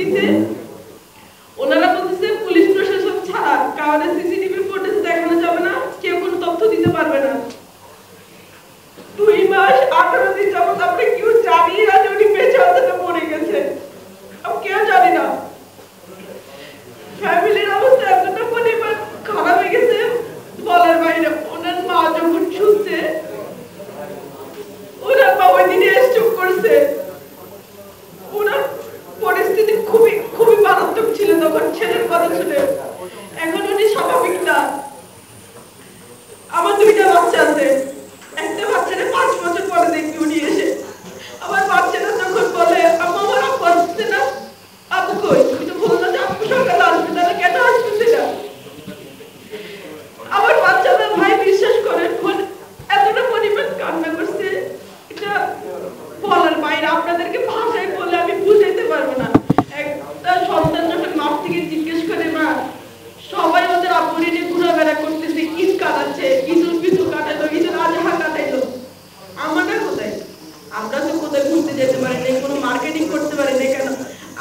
দিতে। ওনারা বলতেছে পুলিশ প্রশাসন ছাড়া কারণে সিসিটিভি ফুটেজ দেখানো যাবে না, কেউ কোনো তথ্য দিতে পারবে না। 2 মাস 18 দিন যাবত আমরা কেউ জানি না যে উনি বেঁচে আছেন না মরে গেছে, আমরা কেউ জানি না। ফ্যামিলির অবস্থা এতটা পরিমাণ খারাপ হয়ে গেছে বলার বাইরে। ওনার মা যখন শুনছে, ওনার মা ওই দিনে স্ট্রোক করছে। ওনার পরিস্থিতি খুবই খুবই মারাত্মক ছিল তখন, ছেলের কথা শুনে। এখন উনি স্বাভাবিক না। আমার 2টা বাচ্চা আছে, একটা বাচ্চারে 5 বছর পরে দেখি উনি এসে। আমার বাচ্চারা যখন বলে আম্মা আমার আব্বু আসছে না, আব্বু কই, তুমি তো বললে যে আব্বু সকালে আসবে, তাহলে কেন আসতেছে না? আমার বাচ্চারা ভাই বিশ্বাস করেন এতটা পরিমাণ কান্না করছে, এটা বলার বাইরে। আপনাদেরকে ভাষায় বলে আমি বুঝাইতে পারবো না। একটা সন্তান যখন মাপ থেকে জিজ্ঞেস করে মা, সবাই ওদের আব্বুরে নিয়ে ঘোরাফেরা করতেছে, ঈদ কাটাচ্ছে, ঈদুল ফিতর কাটাইলো, ঈদুল আজহা কাটাইলো। আমরা কোথায়? আমরা তো কোথায় ঘুরতে যেতে পারি না, কোনো মার্কেটিং করতে পারি না। কেন?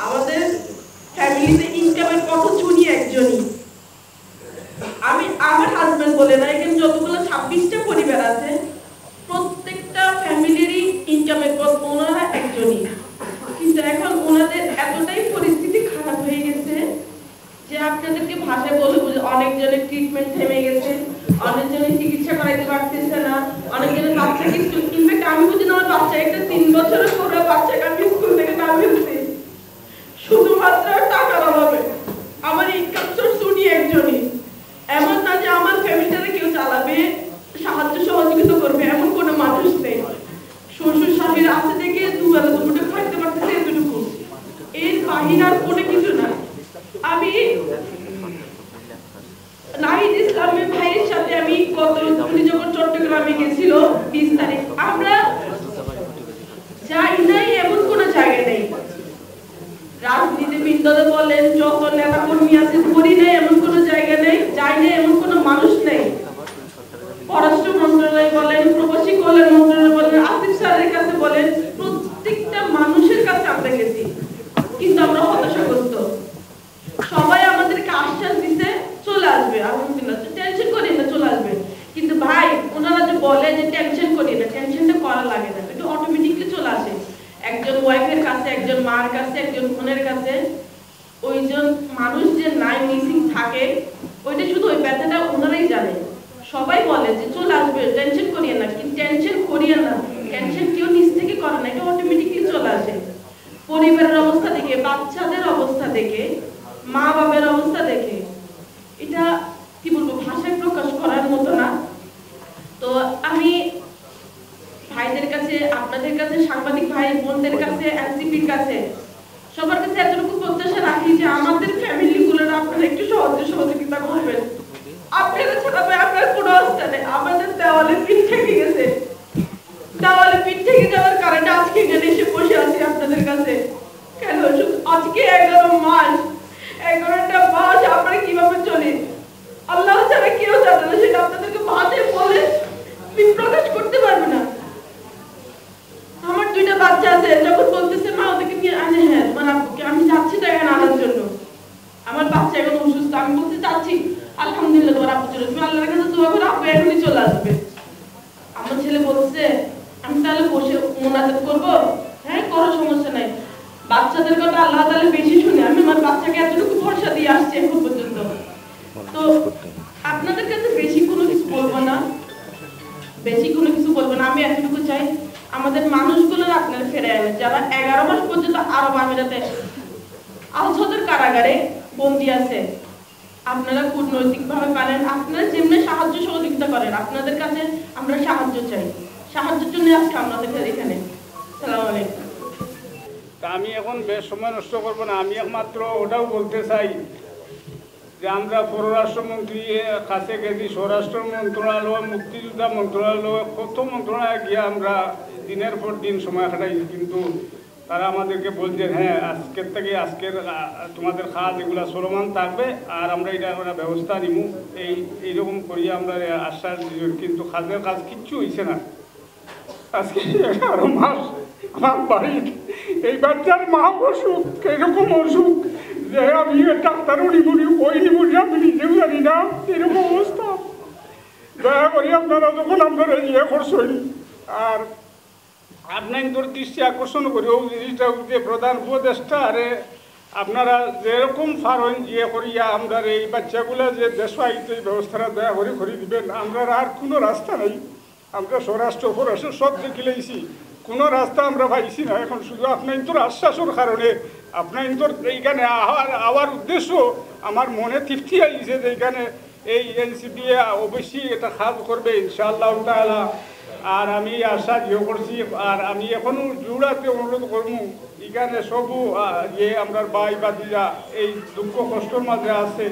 আমাদের ফ্যামিলিতে ইনকামের কথা শুনি একজনই। আমার হাজবেন্ড বলে না, এখানে যতগুলো 26টা পরিবার আছে, প্রত্যেকটা ফ্যামিলিরই ইনকামের পথ ওনারা একজনই। কিন্তু এখন ওনাদের এতটাই পরিস্থিতি খারাপ হয়ে গেছে যে আপনাদেরকে ভাষায় বলে বুঝে, অনেকজনের ট্রিটমেন্ট থেমে গেছে, অনেকজনের চিকিৎসা করাইতে পারতেছে না, অনেকজনের বাচ্চাকে ইনফ্যাক্ট আমি বুঝি না, আমার বাচ্চা একটা 3 বছরের পরে বাচ্চাকে আমি স্কুল থেকে নামিয়েছি শুধুমাত্র টাকার অভাবে। আমার ইনকাম সোর্স উনি একজনই। এমন না যে আমার ফ্যামিলিটারে কেউ চালাবে, সাহায্য সহযোগিতা করবে, এমন কোনো মানুষ নেই। শ্বশুর স্বামীর আছে থেকে দুবেলা দুপুরে খাইতে পারতেছে, এতটুকু। এর বাহিরে আর কোনো কিছু না। আমি নাহিদ ইসলামের ভাইয়ের সাথে আমি উনি যখন চট্টগ্রামে গেছিল 20 তারিখ, আমরা যাই নাই এমন কোনো জায়গা নেই। রাজনীতিবিদরা বলেন, যত নেতা কর্মী আছে, ধরি নেই এমন কোনো জায়গা নেই, যাই নেই এমন কোনো মানুষ নেই। পররাষ্ট্র মন্ত্রণালয় বলেন, প্রবাসী কল্যাণ মন্ত্রণালয় বলেন, আসিফ স্যারের কাছে বলেন, প্রত্যেকটা মানুষের কাছে আমরা গেছি, কিন্তু আমরা হতাশাগ্রস্ত। সবাই আমাদেরকে আশ্বাস দিতে চলে আসবে, আলহামদুলিল্লাহ, টেনশন করি না, চলে আসবে। কিন্তু ভাই ওনারা যে বলে যে টেনশন করি না, টেনশনটা করা লাগে না, এটা অটোমেটিকলি চলে আসে। একজন ওয়াইফের কাছে, একজন মার কাছে, একজন বোনের কাছে ওইজন মানুষ যে নাই মিসিং থাকে, ওইটা শুধু ওই ব্যথাটা ওনারাই জানে। সবাই বলে যে চলে আসবে, টেনশন করিয়ে না, কিন্তু টেনশন করিয়ে না, টেনশন কেউ নিজ থেকে করে না, এটা অটোমেটিকলি চলে আসে। পরিবারের অবস্থা দেখে, বাচ্চাদের অবস্থা দেখে, মা বাবার অবস্থা দেখে, এটা কি বলবো, ভাষায় প্রকাশ করার মতো না। তো আমি ভাইদের কাছে, আপনাদের কাছে, সাংবাদিক ভাই বোনদের কাছে, এনসিপির কাছে, সবার কাছে এতটুকু প্রত্যাশা রাখি যে আমাদের ফ্যামিলিগুলোর আপনারা একটু সহযোগিতা করবেন। আপনারা ছাড়া আপনার কোনো আস্থা নেই। আমাদের দেওয়ালে পিঠ থেকে গেছে, দেওয়ালে পিঠ থেকে যাওয়ার কারণে আজকে এখানে এসে বসে আছি আপনাদের কাছে। কেন? আজকে 11 মাস, 11টা মাস আমরা কিভাবে চলি আল্লাহ ছাড়া কেউ জানে না, সেটা আপনাদেরকে ভাষায় বলে প্রকাশ করতে পারবে না। আমার 2টা বাচ্চা আছে, যখন বলতেছে মা ওদেরকে নিয়ে আনে, হ্যাঁ তোমার আব্বুকে আমি যাচ্ছি তো এখন আনার জন্য, আমার বাচ্চা এখন অসুস্থ, আমি বলতে চাচ্ছি আলহামদুলিল্লাহ তোমার আব্বু চলে, তুমি আল্লাহর কাছে দোয়া করো আব্বু এখনই চলে আসবে। আমার ছেলে বলছে আমি তাহলে বসে মোনাজাত করবো, হ্যাঁ করো, সমস্যা নাই। বাচ্চাদের কথা আল্লাহ তাআলা বেশি শুনে, আমি আমার বাচ্চাকে এতটুকু ভরসা দিয়ে আসছি এখন পর্যন্ত। তো আপনাদের কাছে বেশি কোনো কিছু বলবো না, আমি এতটুকু চাই আমাদের মানুষগুলোর আপনারা ফিরে আনেন, যারা 11 মাস পর্যন্ত আরব আমিরাতে আল সদর কারাগারে বন্দী আছে। আপনারা কূটনৈতিকভাবে পারেন, আপনারা যেমনি সাহায্য সহযোগিতা করেন, আপনাদের কাছে আমরা সাহায্য চাই, সাহায্যের জন্য আজকে আমাদের এখানে। আসসালামু আলাইকুম। আমি এখন বেশ সময় নষ্ট করবো না, আমি একমাত্র ওটাও বলতে চাই যে আমরা পররাষ্ট্রমন্ত্রীর কাছে গেছি, স্বরাষ্ট্র মন্ত্রণালয়, মুক্তিযোদ্ধা মন্ত্রণালয়, কত মন্ত্রণালয়ে গিয়ে আমরা দিনের পর দিন সময় কাটাই, কিন্তু তারা আমাদেরকে বলছেন হ্যাঁ আজকের থেকে তোমাদের কাজ এগুলো চলমান থাকবে আর আমরা এটা আমরা ব্যবস্থা নিব, এইরকম করিয়ে আমরা আশ্বাস দিই, কিন্তু কাজ কিচ্ছু হয়েছে না। আজকে 11 মাস আমার বাড়ির এই বাচ্চার মা অসুখ, এরকম অসুখ যে আমি ডাক্তার নিবুনি ওই নিবুনি আমি নিজেও জানি না, এরকম অবস্থা। দয়া করি আপনারা যখন আপনারা ইয়ে করছেন আর আপনার তোর দৃষ্টি আকর্ষণ করি ও জিনিসটা যে প্রধান উপদেষ্টা আরে আপনারা যেরকম ফারণ ইয়ে করিয়া আমরা এই বাচ্চাগুলা যে দেশায়িত এই ব্যবস্থাটা দয়া করে দিবেন। আমরা আর কোনো রাস্তা নেই, আমরা স্বরাষ্ট্র ফরাষ্ট্র সব দেখিলেইছি, কোনো রাস্তা আমরা পাইছি না। এখন শুধু আপনার তোর আশ্বাসের কারণে আপনার তোর এইখানে আওয়ার উদ্দেশ্য আমার মনে তৃপ্তি আইছে যে এইখানে এই এনসিপি অবশ্যই এটা কাজ করবে ইনশাআল্লাহ তাআলা। আর আমি আশা ইয়ে করছি আর আমি এখনো জোড়াতে অনুরোধ করবো এখানে সবু ইয়ে আমরা ভাই বাদিরা এই দুঃখ কষ্টর মাঝে আছে।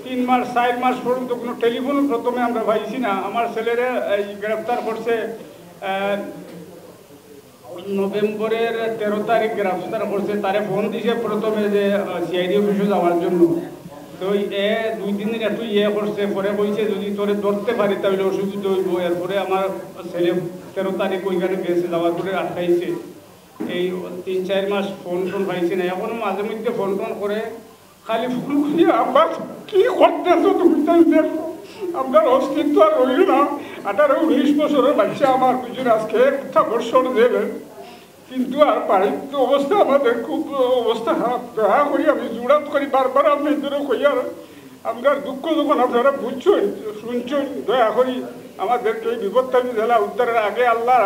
3 মাস 4 মাস পর্যন্ত কোনো টেলিফোন প্রথমে আমরা পাইছি না। আমার ছেলেরা এই গ্রেপ্তার করছে নভেম্বরের 13 তারিখ গ্রেপ্তার করছে, তারে ফোন দিছে প্রথমে যে সিআইডি অফিসে যাওয়ার জন্য। তো 2-3 দিন একটু ইয়ে করছে, পরে বলছে যদি তোরে ধরতে পারি তাহলে অসুবিধা হইব। এরপরে আমার ছেলে 13 তারিখ ওইখানে গেছে, যাওয়ার পরে আটকাইছে। এই 3-4 মাস ফোন পাইছি না। এখনো মাঝে মধ্যে ফোন করে, খালি ফোন করি আমার কি করতেছো তুমি তাই দেখো, আপনার অস্তিত্ব আর রইল না। 18-19 বছরের বাচ্চা আমার পিছনে আজকে 1 বছর দেবে, কিন্তু আর বাড়ির অবস্থা আমাদের খুব অবস্থা খারাপ। দয়া করি আমি জোড়াত করি বারবার আপনাদেরও কই আর আপনার দুঃখ যখন আপনারা বুঝছেন শুনছেন, দয়া করি আমাদেরকে এই বিপদটা জেলা উদ্ধারের আগে আল্লাহ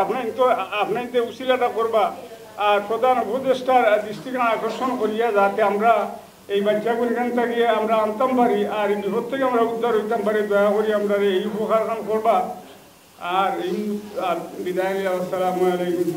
আপনাদের উশিলাটা করবা আর প্রধান উপদেষ্টার দৃষ্টিকে আকর্ষণ করিয়া যাতে আমরা এই বাচ্চাগুলি এখান থেকে আমরা আনতাম পারি আর এই বিপদ থেকে আমরা উদ্ধার হইতাম পারি। দয়া করি আমরা এই উপকার করবা আর এই বিদায়। আসসালামু আলাইকুম।